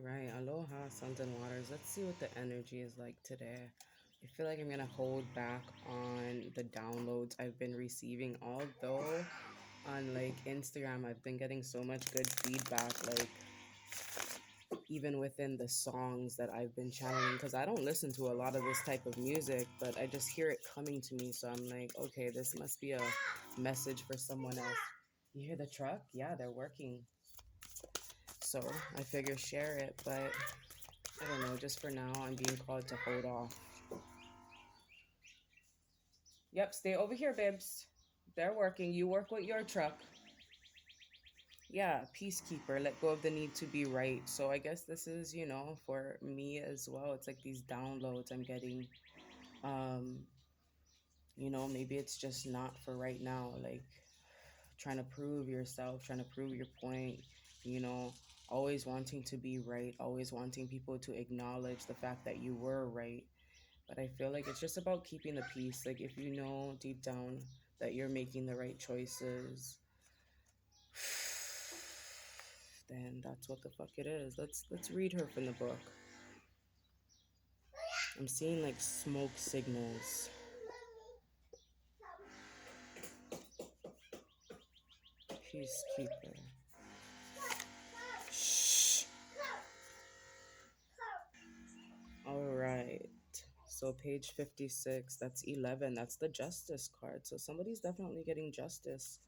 right. Aloha, Sons and Waters. Let's see what the energy is like today. I feel like I'm gonna hold back on the downloads I've been receiving, although on like Instagram I've been getting so much good feedback, like even within the songs that I've been channeling, because I don't listen to a lot of this type of music, but I just hear it coming to me. So I'm like, okay, this must be a message for someone else. You hear the truck? Yeah, they're working. So I figure share it, but I don't know, just for now, I'm being called to hold off. Yep, stay over here, Bibs. They're working. You work with your truck. Yeah, Peacekeeper. Let go of the need to be right. So I guess this is, for me as well. It's like these downloads I'm getting. Um, maybe it's just not for right now. Like trying to prove yourself, trying to prove your point, you know, always wanting to be right, always wanting people to acknowledge the fact that you were right. But I feel like it's just about keeping the peace. Like if you know deep down that you're making the right choices, then that's what the fuck it is. Let's read her from the book. I'm seeing like smoke signals. Peacekeeper. Shh. All right. So page 56, that's 11. That's the justice card. So somebody's definitely getting justice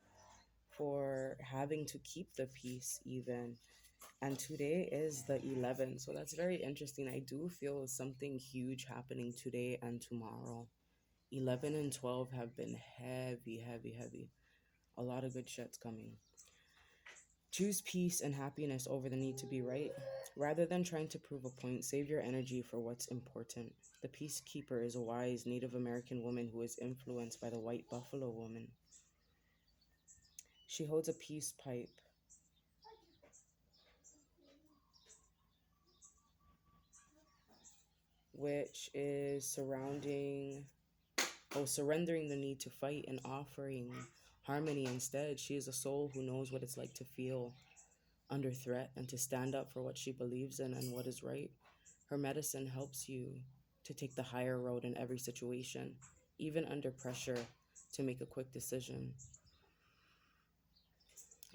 for having to keep the peace even. And today is the 11th. So that's very interesting. I do feel something huge happening today and tomorrow. 11 and 12 have been heavy, heavy, heavy. A lot of good shit's coming. Choose peace and happiness over the need to be right. Rather than trying to prove a point, save your energy for what's important. The Peacekeeper is a wise Native American woman who is influenced by the white buffalo woman. She holds a peace pipe, which is surrendering the need to fight and offering harmony instead. She is a soul who knows what it's like to feel under threat and to stand up for what she believes in and what is right. Her medicine helps you to take the higher road in every situation, even under pressure, to make a quick decision.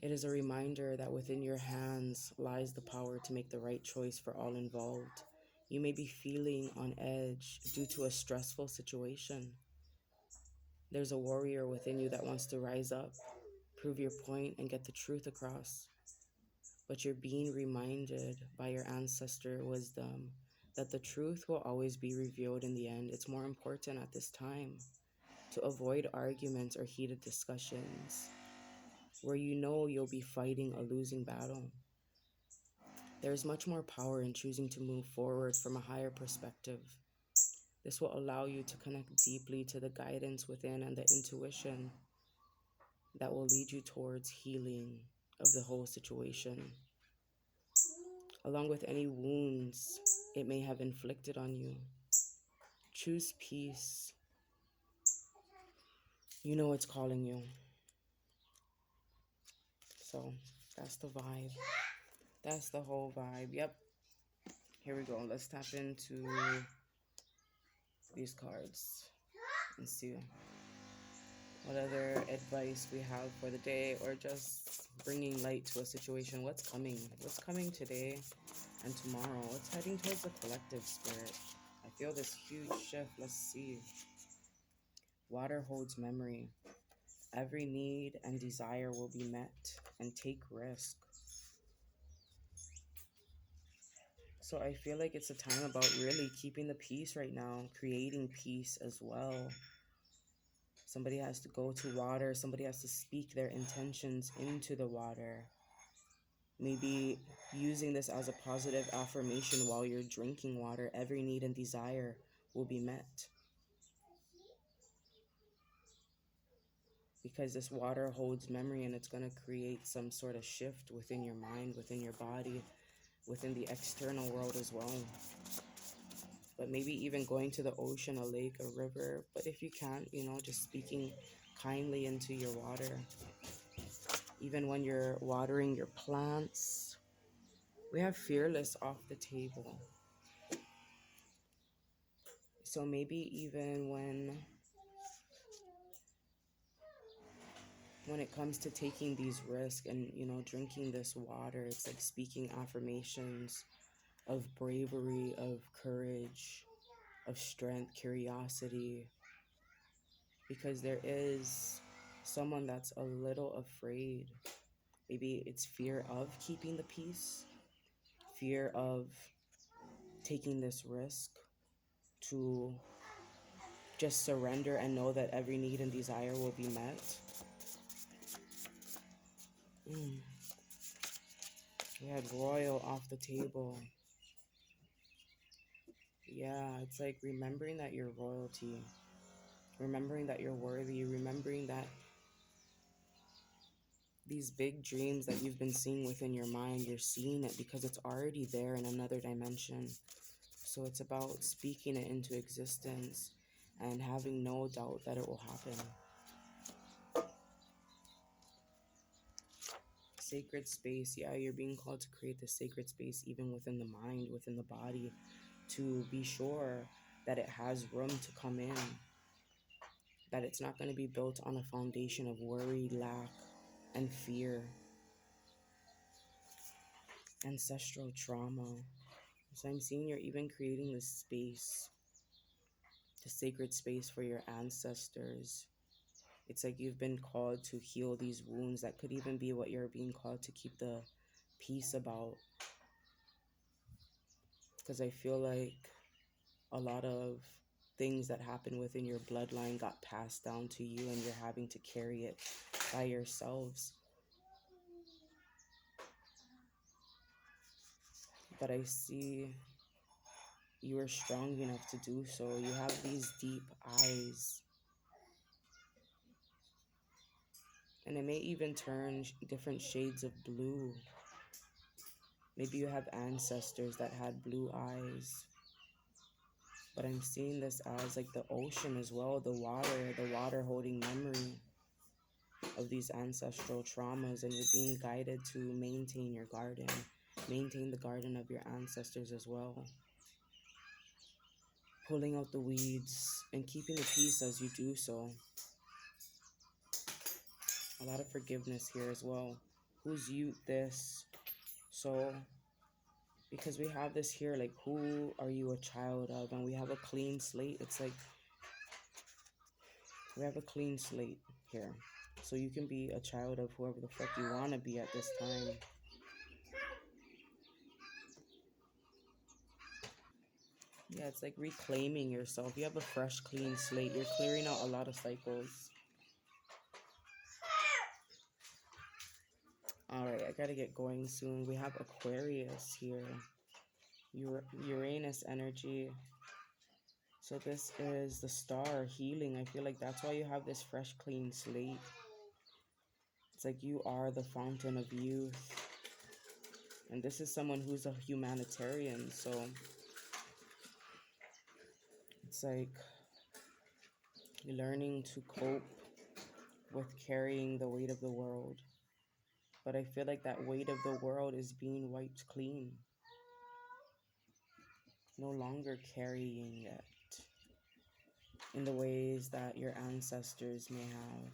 It is a reminder that within your hands lies the power to make the right choice for all involved. You may be feeling on edge due to a stressful situation. There's a warrior within you that wants to rise up, prove your point, and get the truth across. But you're being reminded by your ancestor wisdom that the truth will always be revealed in the end. It's more important at this time to avoid arguments or heated discussions where you know you'll be fighting a losing battle. There's much more power in choosing to move forward from a higher perspective. This will allow you to connect deeply to the guidance within and the intuition that will lead you towards healing of the whole situation, along with any wounds it may have inflicted on you. Choose peace. You know it's calling you. So that's the vibe. That's the whole vibe. Yep. Here we go. Let's tap into these cards and see what other advice we have for the day, or just bringing light to a situation. What's coming? What's coming today and tomorrow? What's heading towards the collective spirit? I feel this huge shift. Let's see. Water holds memory. Every need and desire will be met, and take risk. So I feel like it's a time about really keeping the peace right now, creating peace as well. Somebody has to go to water. Somebody has to speak their intentions into the water. Maybe using this as a positive affirmation while you're drinking water. Every need and desire will be met. Because this water holds memory, and it's going to create some sort of shift within your mind, within your body, within the external world as well. But maybe even going to the ocean, a lake, a river. But if you can't, just speaking kindly into your water. Even when you're watering your plants, We have fearless off the table. So maybe even when it comes to taking these risks and, drinking this water, it's like speaking affirmations of bravery, of courage, of strength, curiosity, because there is someone that's a little afraid. Maybe it's fear of keeping the peace, fear of taking this risk to just surrender and know that every need and desire will be met. We had royal off the table. Yeah, it's like remembering that you're royalty, remembering that you're worthy, remembering that these big dreams that you've been seeing within your mind, you're seeing it because it's already there in another dimension. So it's about speaking it into existence and having no doubt that it will happen. Sacred space. Yeah, you're being called to create the sacred space even within the mind, within the body, to be sure that it has room to come in, that it's not going to be built on a foundation of worry, lack, and fear. Ancestral trauma. So I'm seeing you're even creating this space, the sacred space for your ancestors. It's like you've been called to heal these wounds. That could even be what you're being called to keep the peace about. Because I feel like a lot of things that happen within your bloodline got passed down to you and you're having to carry it by yourselves. But I see you are strong enough to do so. You have these deep eyes. And it may even turn different shades of blue. Maybe you have ancestors that had blue eyes. But I'm seeing this as like the ocean as well, the water holding memory of these ancestral traumas, and you're being guided to maintain your garden, maintain the garden of your ancestors as well. Pulling out the weeds and keeping the peace as you do so. A lot of forgiveness here as well. Who's you this? So, because we have this here, like, who are you a child of? And we have a clean slate. It's like, we have a clean slate here. So you can be a child of whoever the fuck you want to be at this time. Yeah, it's like reclaiming yourself. You have a fresh, clean slate. You're clearing out a lot of cycles. Alright, I gotta get going soon. We have Aquarius here. Uranus energy. So this is the star, healing. I feel like that's why you have this fresh, clean slate. It's like you are the fountain of youth. And this is someone who's a humanitarian. So it's like learning to cope with carrying the weight of the world. But I feel like that weight of the world is being wiped clean. No longer carrying it in the ways that your ancestors may have.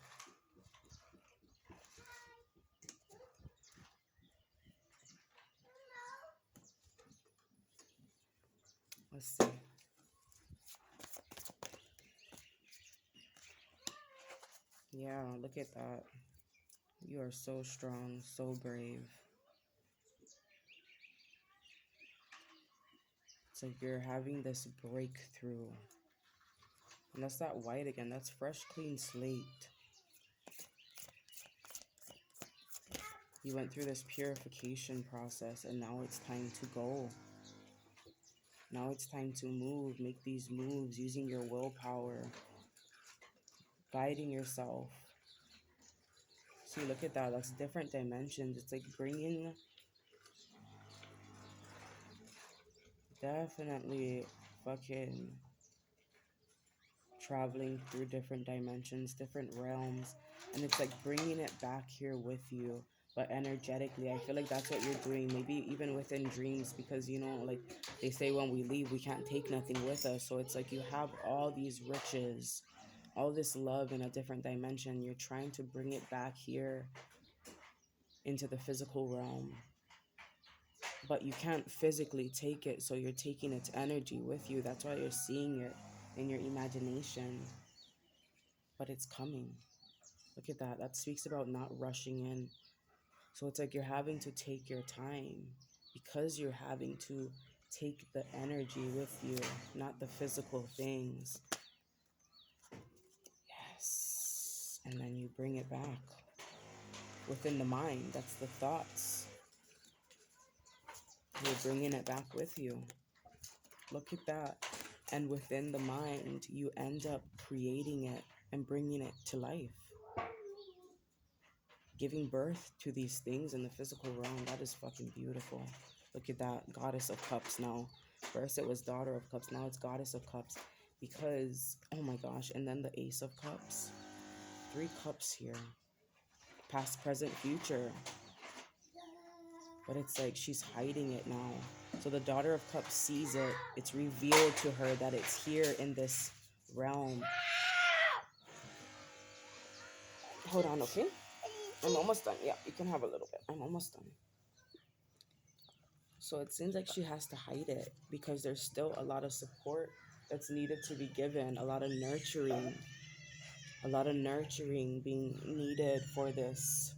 Let's see. Yeah, look at that. You are so strong, so brave. It's like you're having this breakthrough. And that's that white again. That's fresh, clean slate. You went through this purification process and now it's time to go. Now it's time to move. Make these moves using your willpower. Guiding yourself. See, look at that. That's different dimensions. It's like bringing... Definitely fucking traveling through different dimensions, different realms. And it's like bringing it back here with you. but energetically, I feel like that's what you're doing. Maybe even within dreams, because like they say, when we leave, we can't take nothing with us. So it's like you have all these riches, all this love in a different dimension. You're trying to bring it back here into the physical realm, but you can't physically take it. So you're taking its energy with you. That's why you're seeing it in your imagination, but it's coming. Look at that. That speaks about not rushing in. So it's like you're having to take your time, because you're having to take the energy with you, not the physical things. Yes. And then you bring it back within the mind. That's the thoughts. You're bringing it back with you. Look at that. And within the mind, you end up creating it and bringing it to life. Giving birth to these things in the physical realm. That is fucking beautiful. Look at that. Goddess of Cups now. First it was Daughter of Cups. Now it's Goddess of Cups. Because, oh my gosh. And then the Ace of Cups. 3 cups here. Past, present, future. But it's like she's hiding it now. So the Daughter of Cups sees it. It's revealed to her that it's here in this realm. Hold on, okay? I'm almost done. Yeah, you can have a little bit. I'm almost done. So it seems like she has to hide it, because there's still a lot of support that's needed to be given, a lot of nurturing being needed for this.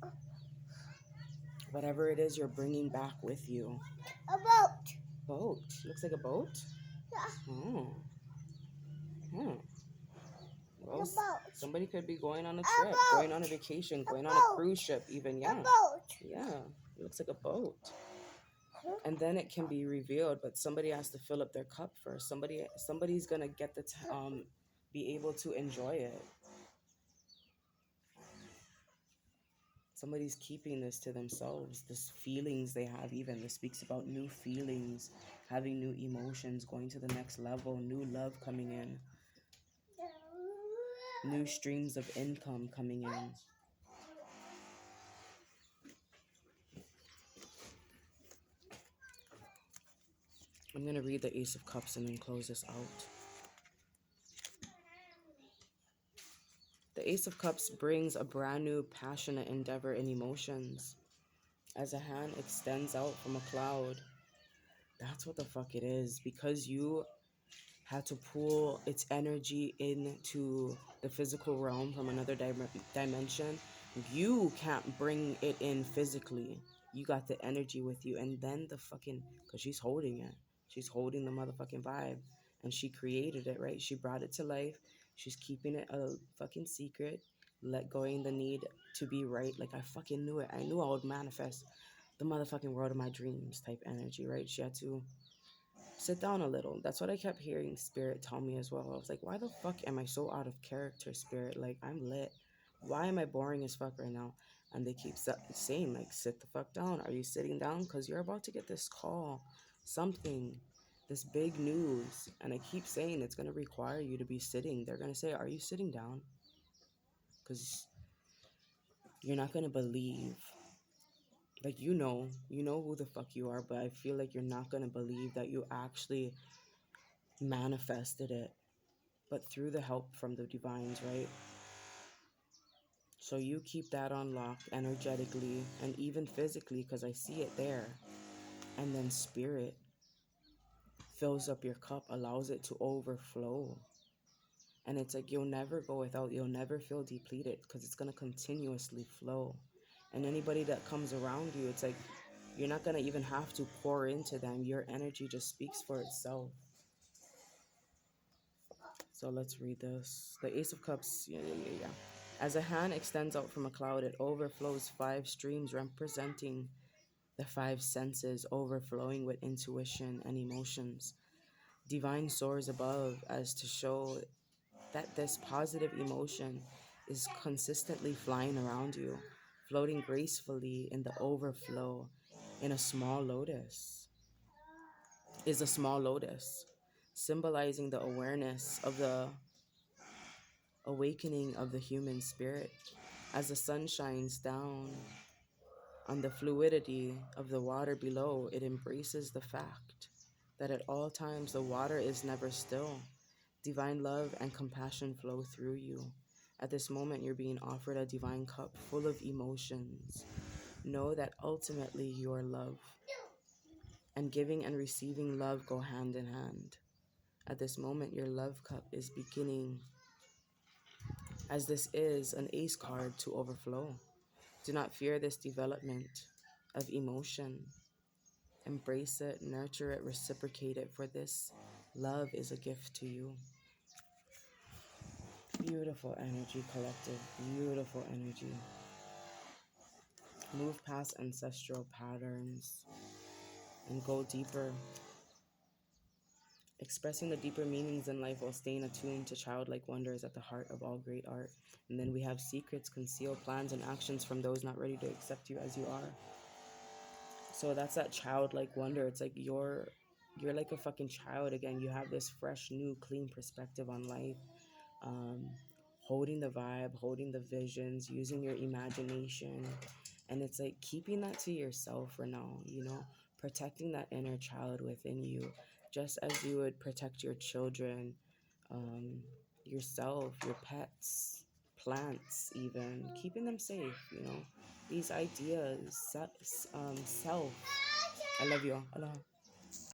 Whatever it is you're bringing back with you. A boat. Boat? Looks like a boat? Yeah. Oh. Huh. Well, A boat. somebody could be going on a trip, going on a vacation, going on a cruise ship even, yeah. A boat. Yeah, it looks like a boat. And then it can be revealed, but somebody has to fill up their cup first. Somebody's gonna get be able to enjoy it. Somebody's keeping this to themselves. This feelings they have, even this speaks about new feelings, having new emotions, going to the next level, new love coming in, new streams of income coming in. I'm going to read the Ace of Cups and then close this out. The Ace of Cups brings a brand new passionate endeavor and emotions. As a hand extends out from a cloud. That's what the fuck it is. Because you had to pull its energy into the physical realm from another dimension. You can't bring it in physically. You got the energy with you. And then the fucking... Because she's holding it. She's holding the motherfucking vibe. And she created it, right? She brought it to life. She's keeping it a fucking secret. Let going the need to be right. Like, I fucking knew it. I knew I would manifest the motherfucking world of my dreams type energy, right? She had to sit down a little. That's what I kept hearing Spirit tell me as well. I was like, why the fuck am I so out of character, Spirit? Like, I'm lit. Why am I boring as fuck right now? And they keep saying, like, sit the fuck down. Are you sitting down? Because you're about to get this call. Something. This big news. And I keep saying it's going to require you to be sitting. They're going to say, are you sitting down? Because you're not going to believe. Like, you know who the fuck you are, but I feel like you're not going to believe that you actually manifested it, but through the help from the divines, right? So you keep that on lock energetically and even physically, because I see it there. And then Spirit fills up your cup, allows it to overflow. And it's like you'll never go without, you'll never feel depleted, because it's going to continuously flow. And anybody that comes around you, it's like you're not going to even have to pour into them. Your energy just speaks for itself. So let's read this. The Ace of Cups. Yeah. As a hand extends out from a cloud, it overflows 5 streams representing the 5 senses, overflowing with intuition and emotions. Divine soars above as to show that this positive emotion is consistently flying around you, floating gracefully in the overflow in a small lotus. Is a small lotus, symbolizing the awareness of the awakening of the human spirit. As the sun shines down On the fluidity of the water below, it embraces the fact that at all times the water is never still. Divine love and compassion flow through you. At this moment, you're being offered a divine cup full of emotions. Know that ultimately you are love, and giving and receiving love go hand in hand. At this moment, your love cup is beginning, as this is an ace card, to overflow. Do not fear this development of emotion. Embrace it, nurture it, reciprocate it, for this love is a gift to you. Beautiful energy, collective. Beautiful energy. Move past ancestral patterns and go deeper. Expressing the deeper meanings in life while staying attuned to childlike wonder is at the heart of all great art. And then we have secrets, concealed plans, and actions from those not ready to accept you as you are. So that's that childlike wonder. It's like you're like a fucking child again. You have this fresh, new, clean perspective on life. Um, Holding the vibe, holding the visions, using your imagination. And it's like keeping that to yourself for now, protecting that inner child within you, just as you would protect your children, um, yourself, your pets, plants, even keeping them safe. These ideas, self. I love you all. Aloha.